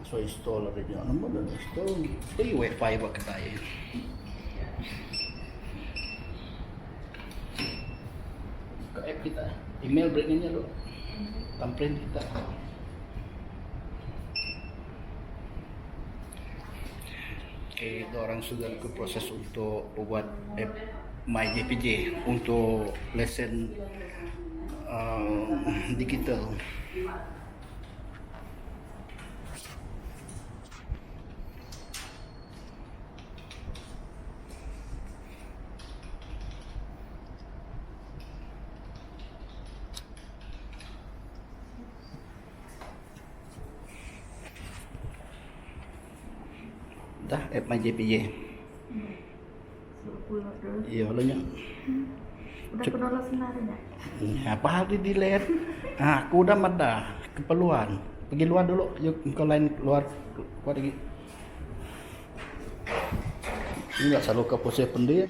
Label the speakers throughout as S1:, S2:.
S1: So install ada je. Nama dah install. Free wifi buat kedai. Ke app kita. Email breaknya dulu. Thumbprint kita. Okay, orang sudah ke proses untuk buat app MyJPJ untuk lesson digital. Dah app MyJPJ. Iya, banyak.
S2: Udah penolong senar enggak?
S1: Apa hal di delete? Aku udah ada keperluan. Pergi luar dulu. Yuk kau lain keluar lagi. Ini enggak selalu ke pose pendia.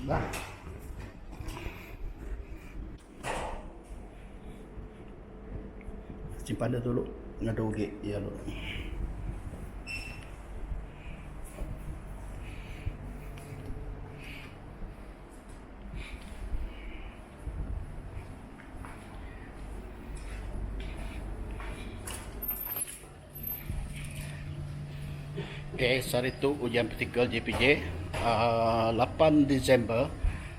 S1: Dah. Simpan dia dulu. Ngadu ge ya lo. Okay, hari itu ujian praktikal JPJ 8 Disember.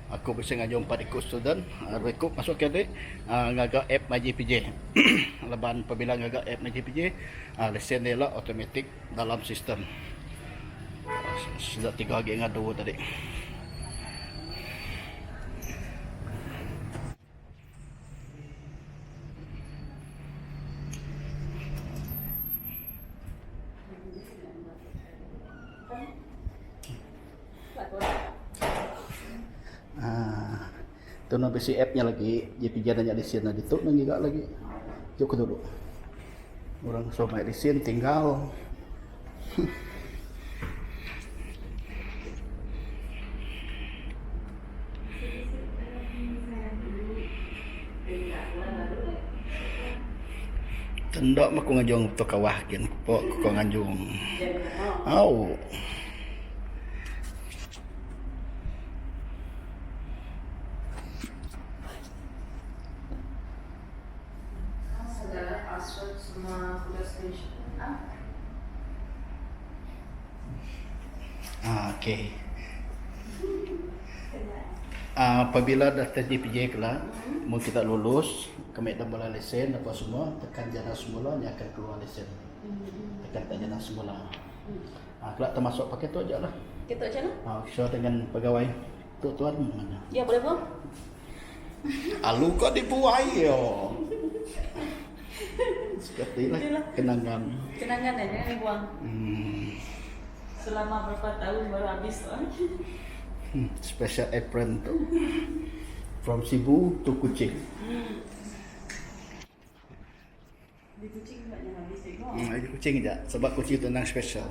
S1: Aku bisa ngajar 4 ikut student. Ikut masuk ke adik ngaga app MyJPJ. Leban apabila ngaga app MyJPJ, lesen dia lah automatic dalam sistem. Sudah 3 lagi ngadu tadi. Itu nak besi app-nya lagi, JPJ nanya di sini di tu juga lagi. Cukup dulu. Orang somai di sini tinggal. Tendok mah ku ngajong tu kawah kian ku ngajong. Au. Okey. Apabila dah tes JPJ kelak, mau kita lulus, kami dah mula lesen apa semua, tekan jana semula, ni akan keluar lesen. Tekan tak jana semula. Kelak termasuk pakai tu aja lah.
S2: Kita aja lah.
S1: So dengan pegawai tuan mana?
S2: Ya boleh bang.
S1: Alu kau dibuai yo. Seperti lah kenangan.
S2: Kenangan aja nih buang. Selama berapa tahun baru habis lah.
S1: Special apron tu from Cebu to Kuching.
S2: Di Kuching banyak habis tengok.
S1: Di Kuching je sebab Kuching tu nang special.